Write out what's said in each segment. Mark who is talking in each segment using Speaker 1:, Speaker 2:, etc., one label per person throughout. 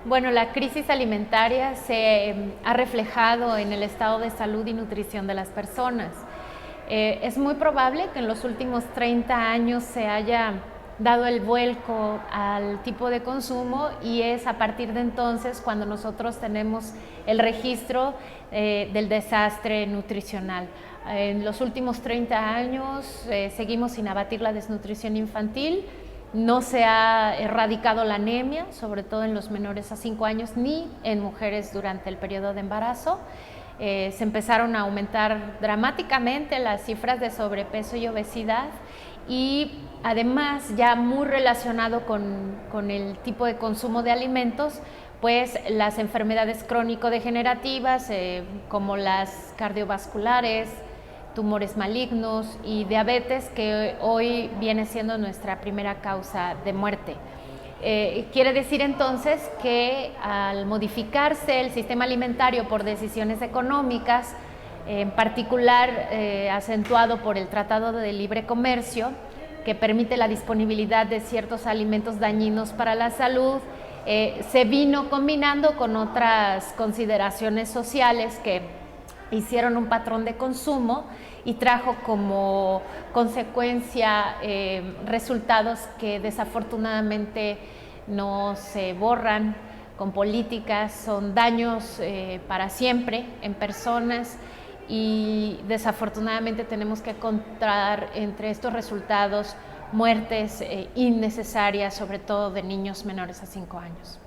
Speaker 1: Bueno, la crisis alimentaria se ha reflejado en el estado de salud y nutrición de las personas. Es muy probable que en los últimos 30 años se haya dado el vuelco al tipo de consumo y es a partir de entonces cuando nosotros tenemos el registro del desastre nutricional. En los últimos 30 años seguimos sin abatir la desnutrición infantil. No se ha erradicado la anemia, sobre todo en los menores a 5 años, ni en mujeres durante el periodo de embarazo. Se empezaron a aumentar dramáticamente las cifras de sobrepeso y obesidad y además ya muy relacionado con el tipo de consumo de alimentos, pues las enfermedades crónico-degenerativas como las cardiovasculares, tumores malignos y diabetes, que hoy viene siendo nuestra primera causa de muerte. Quiere decir entonces que al modificarse el sistema alimentario por decisiones económicas, en particular acentuado por el Tratado de Libre Comercio, que permite la disponibilidad de ciertos alimentos dañinos para la salud, se vino combinando con otras consideraciones sociales que hicieron un patrón de consumo y trajo como consecuencia resultados que desafortunadamente no se borran con políticas, son daños para siempre en personas y desafortunadamente tenemos que encontrar entre estos resultados muertes innecesarias, sobre todo de niños menores a 5 años.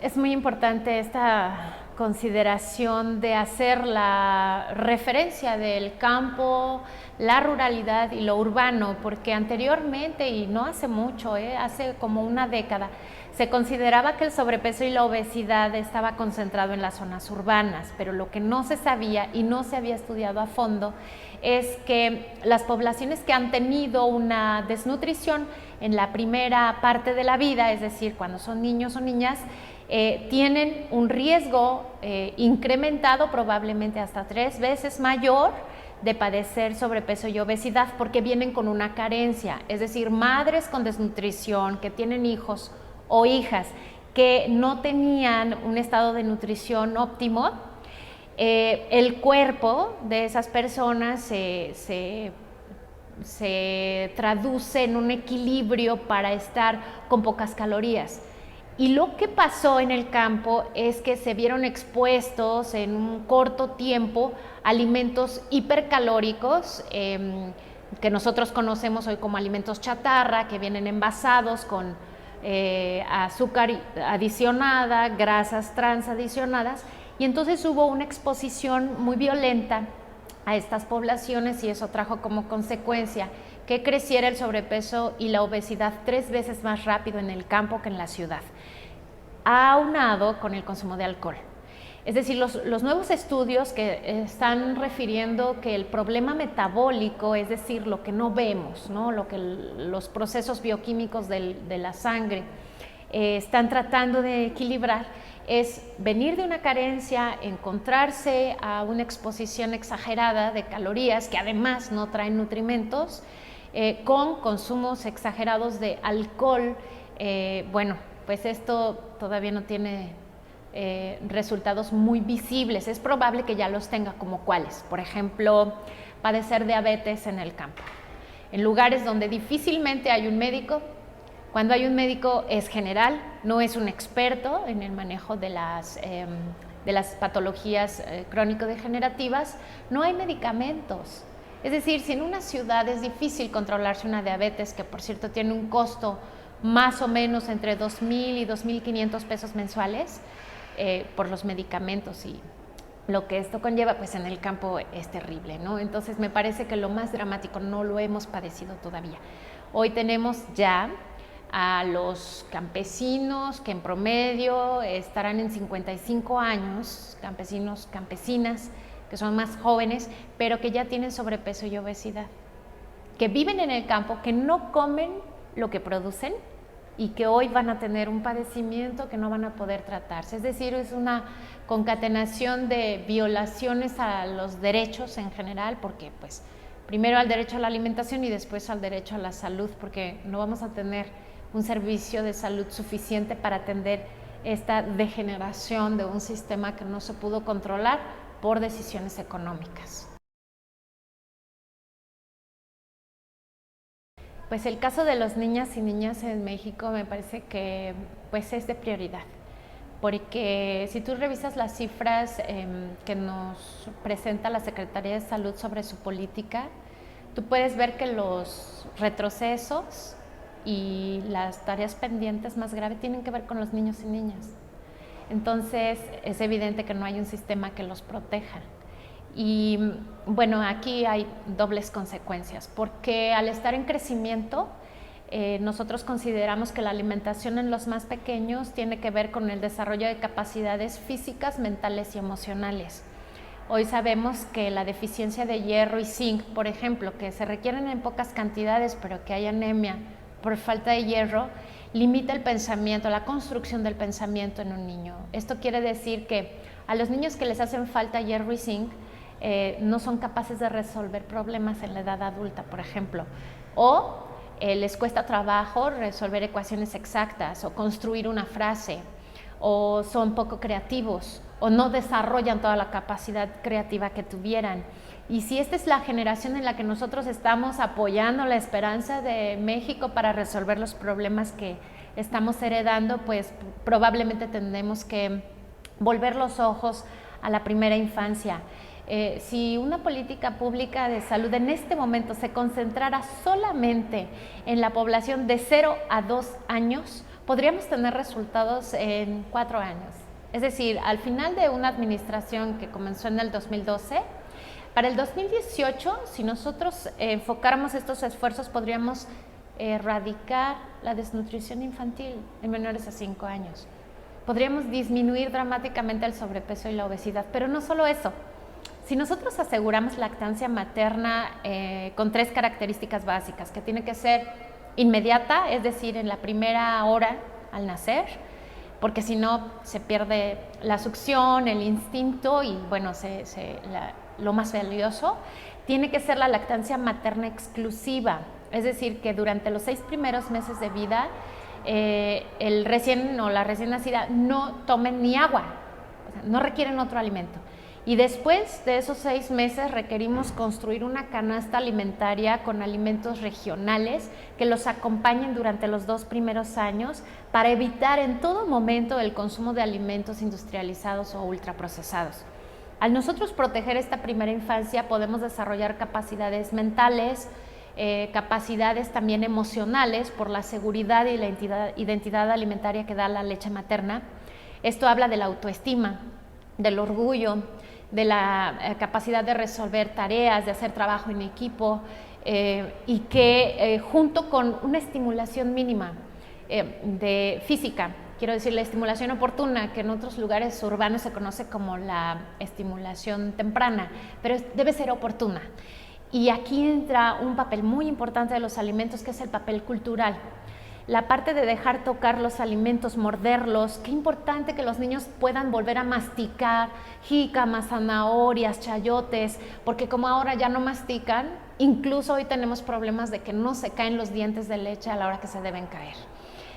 Speaker 1: Es muy importante esta consideración de hacer la referencia del campo, la ruralidad y lo urbano, porque anteriormente, y no hace mucho, hace como una década, se consideraba que el sobrepeso y la obesidad estaba concentrado en las zonas urbanas, pero lo que no se sabía y no se había estudiado a fondo es que las poblaciones que han tenido una desnutrición en la primera parte de la vida, es decir, cuando son niños o niñas, tienen un riesgo incrementado, probablemente hasta 3 veces mayor, de padecer sobrepeso y obesidad porque vienen con una carencia, es decir, madres con desnutrición que tienen hijos o hijas que no tenían un estado de nutrición óptimo, el cuerpo de esas personas se traduce en un equilibrio para estar con pocas calorías. Y lo que pasó en el campo es que se vieron expuestos en un corto tiempo alimentos hipercalóricos que nosotros conocemos hoy como alimentos chatarra, que vienen envasados con azúcar adicionada, grasas trans adicionadas, y entonces hubo una exposición muy violenta a estas poblaciones y eso trajo como consecuencia que creciera el sobrepeso y la obesidad 3 veces más rápido en el campo que en la ciudad, aunado con el consumo de alcohol. Es decir, los nuevos estudios que están refiriendo que el problema metabólico, es decir, lo que no vemos, ¿no? Los procesos bioquímicos de la sangre están tratando de equilibrar, es venir de una carencia, encontrarse a una exposición exagerada de calorías que además no traen nutrimentos, con consumos exagerados de alcohol. Bueno, pues esto todavía no tiene resultados muy visibles. Es probable que ya los tenga, como cuáles. Por ejemplo, padecer diabetes en el campo. En lugares donde difícilmente hay un médico, cuando hay un médico es general, no es un experto en el manejo de las patologías crónico-degenerativas, no hay medicamentos. Es decir, si en una ciudad es difícil controlarse una diabetes, que por cierto tiene un costo más o menos entre 2,000 y 2,500 pesos mensuales por los medicamentos y lo que esto conlleva, pues en el campo es terrible, ¿no? Entonces me parece que lo más dramático no lo hemos padecido todavía. Hoy tenemos ya a los campesinos que en promedio estarán en 55 años, campesinos, campesinas, que son más jóvenes, pero que ya tienen sobrepeso y obesidad, que viven en el campo, que no comen lo que producen y que hoy van a tener un padecimiento que no van a poder tratarse. Es decir, es una concatenación de violaciones a los derechos en general, porque pues primero al derecho a la alimentación y después al derecho a la salud, porque no vamos a tener un servicio de salud suficiente para atender esta degeneración de un sistema que no se pudo controlar por decisiones económicas. Pues el caso de las niñas y niñas en México me parece que pues es de prioridad, porque si tú revisas las cifras que nos presenta la Secretaría de Salud sobre su política, tú puedes ver que los retrocesos y las tareas pendientes más graves tienen que ver con los niños y niñas. Entonces es evidente que no hay un sistema que los proteja. Y bueno, aquí hay dobles consecuencias, porque al estar en crecimiento, nosotros consideramos que la alimentación en los más pequeños tiene que ver con el desarrollo de capacidades físicas, mentales y emocionales. Hoy sabemos que la deficiencia de hierro y zinc, por ejemplo, que se requieren en pocas cantidades, pero que hay anemia por falta de hierro, limita el pensamiento, la construcción del pensamiento en un niño. Esto quiere decir que a los niños que les hacen falta hierro y zinc, no son capaces de resolver problemas en la edad adulta, por ejemplo, o les cuesta trabajo resolver ecuaciones exactas o construir una frase, o son poco creativos o no desarrollan toda la capacidad creativa que tuvieran. Y si esta es la generación en la que nosotros estamos apoyando la esperanza de México para resolver los problemas que estamos heredando, pues probablemente tendremos que volver los ojos a la primera infancia. Si una política pública de salud en este momento se concentrara solamente en la población de 0 a 2 años, podríamos tener resultados en 4 años. Es decir, al final de una administración que comenzó en el 2012, para el 2018, si nosotros enfocáramos estos esfuerzos, podríamos erradicar la desnutrición infantil en menores de 5 años. Podríamos disminuir dramáticamente el sobrepeso y la obesidad, pero no solo eso. Si nosotros aseguramos lactancia materna con 3 características básicas, que tiene que ser inmediata, es decir, en la primera hora al nacer, porque si no se pierde la succión, el instinto y bueno, lo más valioso, tiene que ser la lactancia materna exclusiva, es decir, que durante los 6 primeros meses de vida el recién o la recién nacida no tomen ni agua, o sea, no requieren otro alimento. Y después de esos 6 meses requerimos construir una canasta alimentaria con alimentos regionales que los acompañen durante los 2 primeros años para evitar en todo momento el consumo de alimentos industrializados o ultraprocesados. Al nosotros proteger esta primera infancia podemos desarrollar capacidades mentales, capacidades también emocionales por la seguridad y la identidad alimentaria que da la leche materna. Esto habla de la autoestima, del orgullo, de la capacidad de resolver tareas, de hacer trabajo en equipo y que junto con una estimulación mínima de física, quiero decir la estimulación oportuna, que en otros lugares urbanos se conoce como la estimulación temprana, pero debe ser oportuna. Y aquí entra un papel muy importante de los alimentos, que es el papel cultural. La parte de dejar tocar los alimentos, morderlos, qué importante que los niños puedan volver a masticar jícamas, zanahorias, chayotes, porque como ahora ya no mastican, incluso hoy tenemos problemas de que no se caen los dientes de leche a la hora que se deben caer.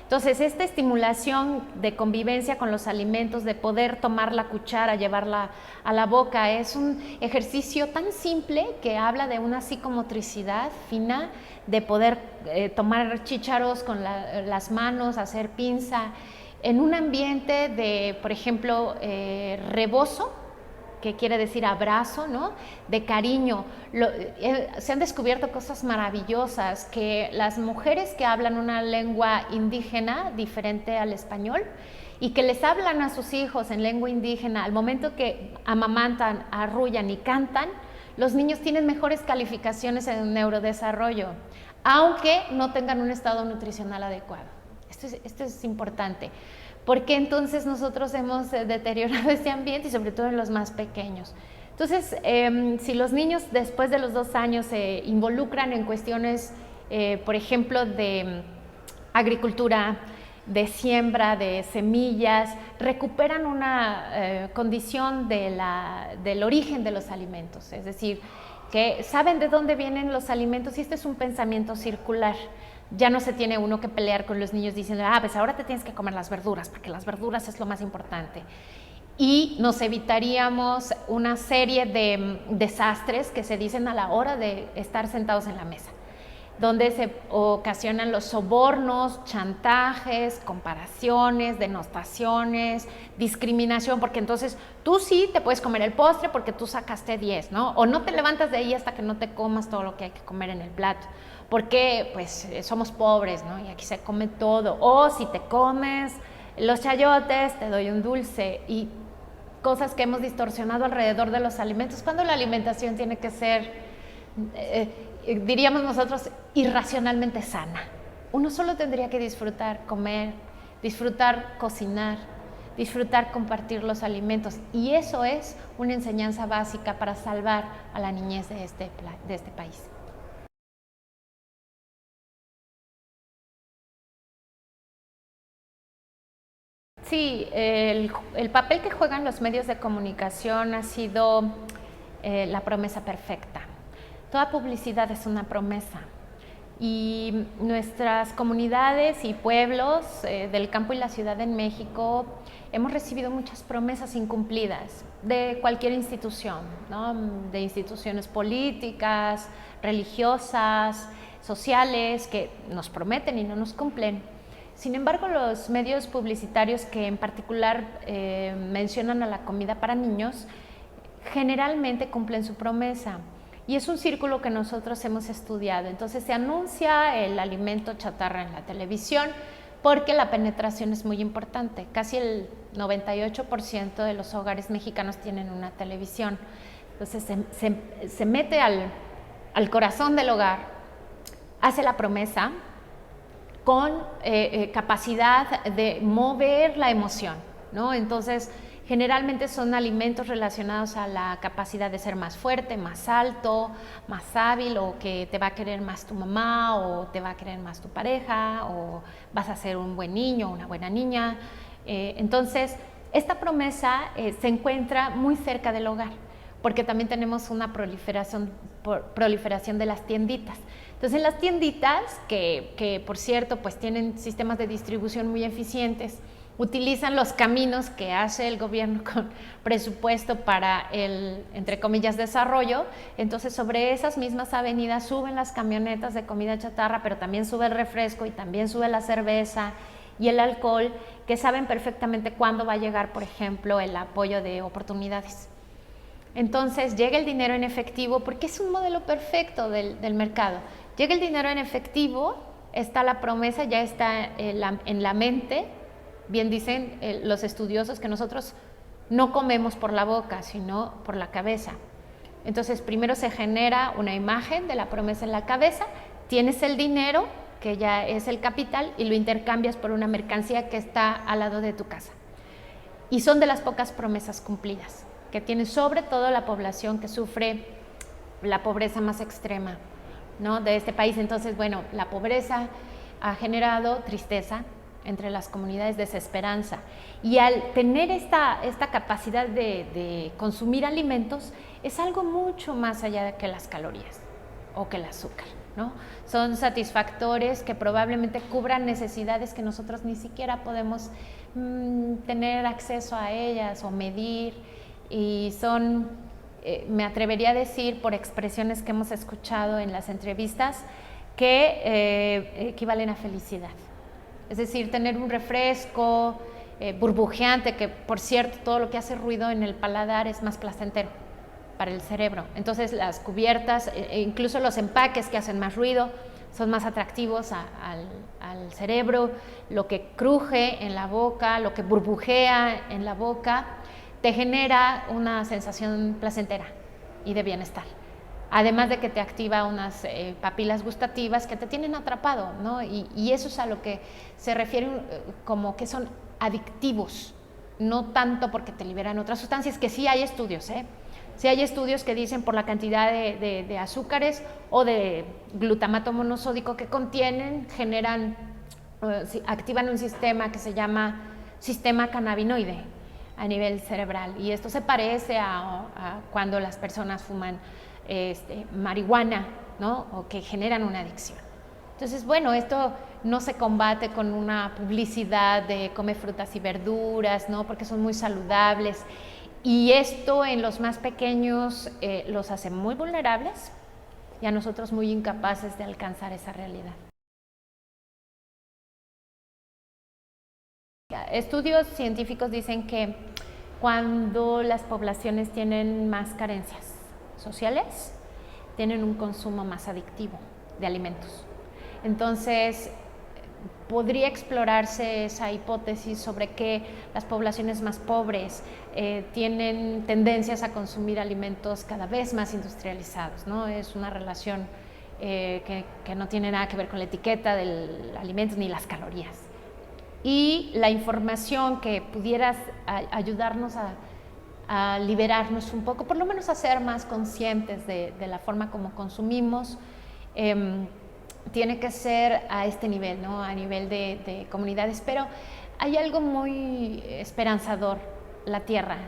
Speaker 1: Entonces, esta estimulación de convivencia con los alimentos, de poder tomar la cuchara, llevarla a la boca, es un ejercicio tan simple que habla de una psicomotricidad fina, de poder tomar chícharos con las manos, hacer pinza, en un ambiente de, por ejemplo, rebozo, que quiere decir abrazo, ¿no? De cariño. Se han descubierto cosas maravillosas, que las mujeres que hablan una lengua indígena diferente al español y que les hablan a sus hijos en lengua indígena, al momento que amamantan, arrullan y cantan, los niños tienen mejores calificaciones en neurodesarrollo, aunque no tengan un estado nutricional adecuado. Esto es importante, porque entonces nosotros hemos deteriorado este ambiente y sobre todo en los más pequeños. Entonces, si los niños después de los 2 años se involucran en cuestiones, por ejemplo, de agricultura, de siembra, de semillas, recuperan una condición del origen de los alimentos, es decir, que saben de dónde vienen los alimentos, y este es un pensamiento circular. Ya no se tiene uno que pelear con los niños diciendo, pues ahora te tienes que comer las verduras, porque las verduras es lo más importante. Y nos evitaríamos una serie de desastres que se dicen a la hora de estar sentados en la mesa, donde se ocasionan los sobornos, chantajes, comparaciones, denostaciones, discriminación, porque entonces tú sí te puedes comer el postre porque tú sacaste 10, ¿no? O no te levantas de ahí hasta que no te comas todo lo que hay que comer en el plato, porque pues somos pobres, ¿no? Y aquí se come todo. O si te comes los chayotes, te doy un dulce, y cosas que hemos distorsionado alrededor de los alimentos, cuando la alimentación tiene que ser, diríamos nosotros, irracionalmente sana. Uno solo tendría que disfrutar comer, disfrutar cocinar, disfrutar compartir los alimentos, y eso es una enseñanza básica para salvar a la niñez de este país. Sí, el papel que juegan los medios de comunicación ha sido la promesa perfecta. Toda publicidad es una promesa, y nuestras comunidades y pueblos del campo y la ciudad en México hemos recibido muchas promesas incumplidas de cualquier institución, ¿no? De instituciones políticas, religiosas, sociales, que nos prometen y no nos cumplen. Sin embargo, los medios publicitarios que en particular mencionan a la comida para niños generalmente cumplen su promesa, y es un círculo que nosotros hemos estudiado. Entonces se anuncia el alimento chatarra en la televisión porque la penetración es muy importante. Casi el 98% de los hogares mexicanos tienen una televisión. Entonces se mete al corazón del hogar, hace la promesa con capacidad de mover la emoción, ¿no? Entonces, generalmente son alimentos relacionados a la capacidad de ser más fuerte, más alto, más hábil, o que te va a querer más tu mamá, o te va a querer más tu pareja, o vas a ser un buen niño, una buena niña. Entonces, esta promesa se encuentra muy cerca del hogar, porque también tenemos una proliferación de las tienditas. Entonces, en las tienditas, que por cierto, pues tienen sistemas de distribución muy eficientes, utilizan los caminos que hace el gobierno con presupuesto para el, entre comillas, desarrollo. Entonces, sobre esas mismas avenidas suben las camionetas de comida chatarra, pero también sube el refresco y también sube la cerveza y el alcohol, que saben perfectamente cuándo va a llegar, por ejemplo, el apoyo de oportunidades. Entonces llega el dinero en efectivo, porque es un modelo perfecto del mercado. Llega el dinero en efectivo, está la promesa, ya está en la mente. Bien dicen los estudiosos que nosotros no comemos por la boca, sino por la cabeza. Entonces primero se genera una imagen de la promesa en la cabeza, tienes el dinero, que ya es el capital, y lo intercambias por una mercancía que está al lado de tu casa. Y son de las pocas promesas cumplidas que tiene sobre todo la población que sufre la pobreza más extrema, ¿no?, de este país. Entonces, bueno, la pobreza ha generado tristeza entre las comunidades, desesperanza, y al tener esta capacidad de consumir alimentos, es algo mucho más allá que las calorías o que el azúcar, ¿no? Son satisfactores que probablemente cubran necesidades que nosotros ni siquiera podemos tener acceso a ellas o medir, y son, me atrevería a decir por expresiones que hemos escuchado en las entrevistas, que equivalen a felicidad. Es decir, tener un refresco burbujeante, que por cierto todo lo que hace ruido en el paladar es más placentero para el cerebro. Entonces las cubiertas, incluso los empaques que hacen más ruido, son más atractivos al cerebro. Lo que cruje en la boca, lo que burbujea en la boca, te genera una sensación placentera y de bienestar. Además de que te activa unas papilas gustativas que te tienen atrapado, ¿no? Y eso es a lo que se refiere como que son adictivos, no tanto porque te liberan otras sustancias, que sí hay estudios, sí hay estudios que dicen por la cantidad de azúcares o de glutamato monosódico que contienen, activan un sistema que se llama sistema cannabinoide a nivel cerebral, y esto se parece a cuando las personas fuman marihuana, ¿no? O que generan una adicción. Entonces, bueno, esto no se combate con una publicidad de come frutas y verduras, ¿no? Porque son muy saludables. Y esto en los más pequeños los hace muy vulnerables y a nosotros muy incapaces de alcanzar esa realidad. Estudios científicos dicen que cuando las poblaciones tienen más carencias sociales, tienen un consumo más adictivo de alimentos. Entonces, podría explorarse esa hipótesis sobre que las poblaciones más pobres tienen tendencias a consumir alimentos cada vez más industrializados, ¿no? Es una relación que no tiene nada que ver con la etiqueta del alimento ni las calorías. Y la información que pudieras ayudarnos a liberarnos un poco, por lo menos a ser más conscientes de la forma como consumimos, tiene que ser a este nivel, ¿no? A nivel de comunidades. Pero hay algo muy esperanzador, la tierra.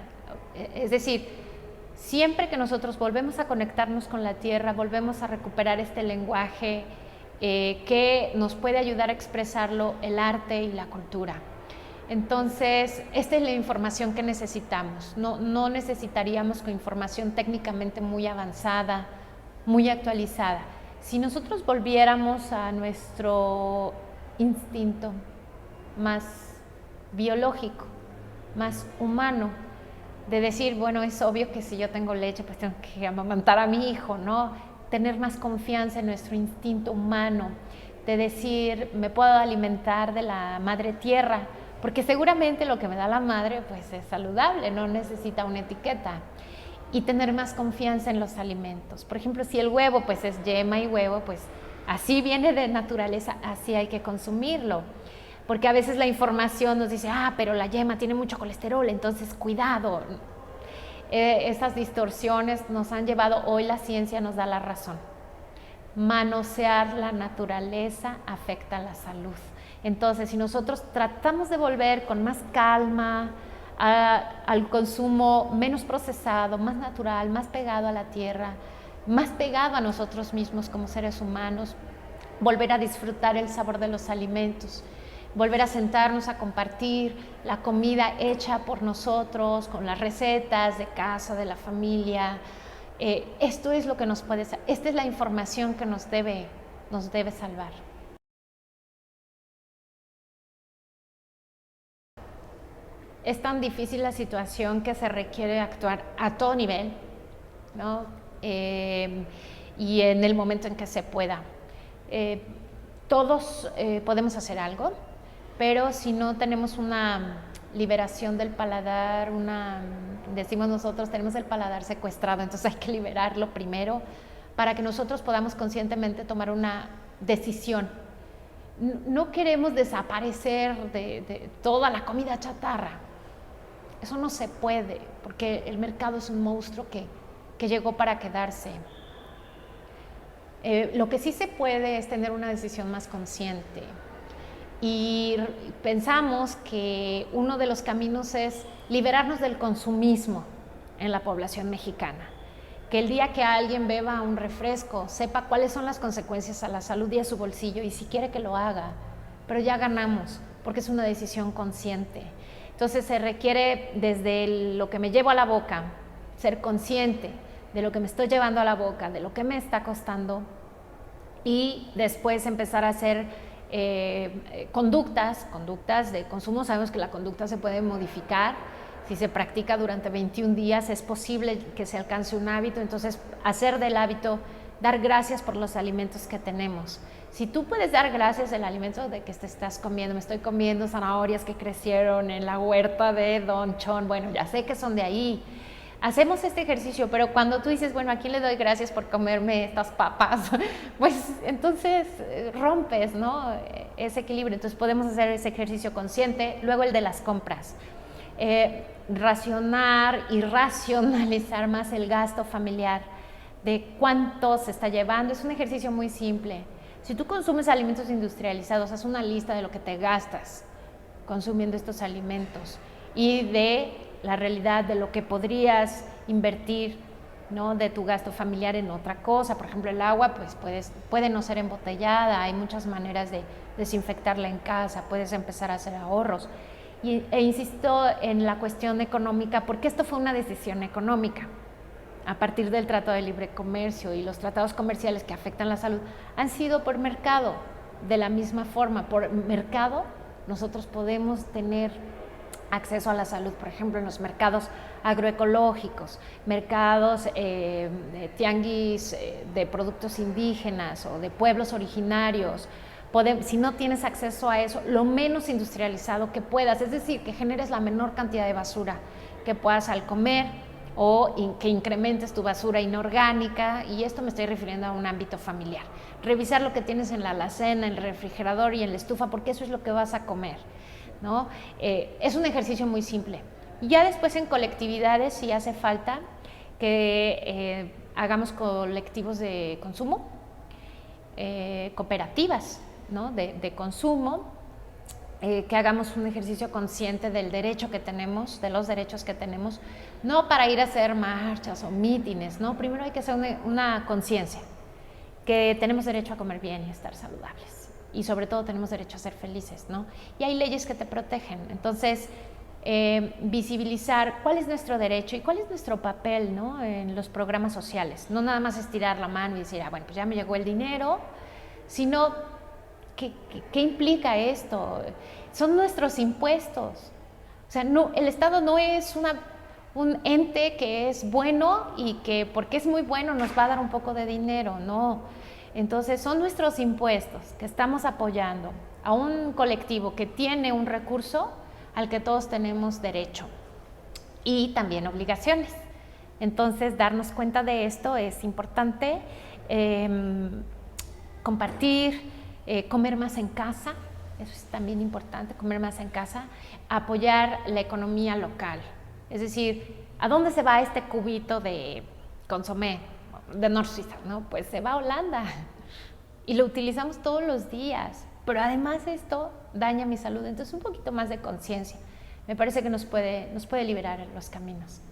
Speaker 1: Es decir, siempre que nosotros volvemos a conectarnos con la tierra, volvemos a recuperar este lenguaje que nos puede ayudar a expresarlo el arte y la cultura. Entonces, esta es la información que necesitamos. No necesitaríamos con información técnicamente muy avanzada, muy actualizada. Si nosotros volviéramos a nuestro instinto más biológico, más humano, de decir, bueno, es obvio que si yo tengo leche, pues tengo que amamantar a mi hijo, ¿no? Tener más confianza en nuestro instinto humano, de decir, me puedo alimentar de la madre tierra, porque seguramente lo que me da la madre, pues es saludable, no necesita una etiqueta. Y tener más confianza en los alimentos. Por ejemplo, si el huevo pues es yema y huevo, pues así viene de naturaleza, así hay que consumirlo. Porque a veces la información nos dice, pero la yema tiene mucho colesterol, entonces cuidado. Esas distorsiones nos han llevado, hoy la ciencia nos da la razón. Manosear la naturaleza afecta a la salud. Entonces, si nosotros tratamos de volver con más calma, al consumo menos procesado, más natural, más pegado a la tierra, más pegado a nosotros mismos como seres humanos, volver a disfrutar el sabor de los alimentos, volver a sentarnos a compartir la comida hecha por nosotros, con las recetas de casa, de la familia. Esto es lo que nos puede, esta es la información que nos debe salvar. Es tan difícil la situación que se requiere actuar a todo nivel, ¿no? Y en el momento en que se pueda. Todos podemos hacer algo, pero si no tenemos una liberación del paladar, decimos nosotros, tenemos el paladar secuestrado, entonces hay que liberarlo primero para que nosotros podamos conscientemente tomar una decisión. No queremos desaparecer de toda la comida chatarra. Eso no se puede, porque el mercado es un monstruo que llegó para quedarse. Lo que sí se puede es tener una decisión más consciente. Y pensamos que uno de los caminos es liberarnos del consumismo en la población mexicana. Que el día que alguien beba un refresco, sepa cuáles son las consecuencias a la salud y a su bolsillo, y si quiere que lo haga. Pero ya ganamos, porque es una decisión consciente. Entonces se requiere desde lo que me llevo a la boca, ser consciente de lo que me estoy llevando a la boca, de lo que me está costando, y después empezar a hacer conductas de consumo. Sabemos que la conducta se puede modificar. Si se practica durante 21 días es posible que se alcance un hábito. Entonces, hacer del hábito, dar gracias por los alimentos que tenemos. Si tú puedes dar gracias del alimento de que te estás comiendo, me estoy comiendo zanahorias que crecieron en la huerta de Don Chon, bueno, ya sé que son de ahí. Hacemos este ejercicio, pero cuando tú dices, bueno, ¿a quién le doy gracias por comerme estas papas? Pues entonces rompes, ¿no? Ese equilibrio. Entonces podemos hacer ese ejercicio consciente. Luego el de las compras. Racionar y racionalizar más el gasto familiar, de cuánto se está llevando. Es un ejercicio muy simple. Si tú consumes alimentos industrializados, haz una lista de lo que te gastas consumiendo estos alimentos y de la realidad de lo que podrías invertir ¿no? De tu gasto familiar en otra cosa. Por ejemplo, el agua pues puede no ser embotellada, hay muchas maneras de desinfectarla en casa, puedes empezar a hacer ahorros. E insisto en la cuestión económica porque esto fue una decisión económica. A partir del Tratado de Libre Comercio y los tratados comerciales que afectan la salud han sido por mercado. De la misma forma, por mercado nosotros podemos tener acceso a la salud, por ejemplo, en los mercados agroecológicos, mercados tianguis de productos indígenas o de pueblos originarios. Si no tienes acceso a eso, lo menos industrializado que puedas, es decir, que generes la menor cantidad de basura que puedas al comer, o que incrementes tu basura inorgánica, y esto me estoy refiriendo a un ámbito familiar. Revisar lo que tienes en la alacena, en el refrigerador y en la estufa, porque eso es lo que vas a comer, ¿no? Es un ejercicio muy simple. Y ya después en colectividades, si hace falta que hagamos colectivos de consumo, cooperativas, ¿no? de consumo, que hagamos un ejercicio consciente del derecho que tenemos, de los derechos que tenemos, no para ir a hacer marchas o mítines, ¿no? Primero hay que hacer una conciencia, que tenemos derecho a comer bien y a estar saludables, y sobre todo tenemos derecho a ser felices, ¿no? Y hay leyes que te protegen. Entonces, visibilizar cuál es nuestro derecho y cuál es nuestro papel, ¿no? En los programas sociales. No nada más estirar la mano y decir, bueno, pues ya me llegó el dinero, sino ¿qué implica esto? Son nuestros impuestos. O sea, no, el Estado no es un ente que es bueno y que porque es muy bueno nos va a dar un poco de dinero, no. Entonces son nuestros impuestos que estamos apoyando a un colectivo que tiene un recurso al que todos tenemos derecho y también obligaciones. Entonces darnos cuenta de esto es importante. Compartir, comer más en casa, eso es también importante, comer más en casa, apoyar la economía local, es decir, ¿a dónde se va este cubito de consomé de North Suiza? ¿No? Pues se va a Holanda y lo utilizamos todos los días, pero además esto daña mi salud, entonces un poquito más de conciencia me parece que nos puede liberar en los caminos.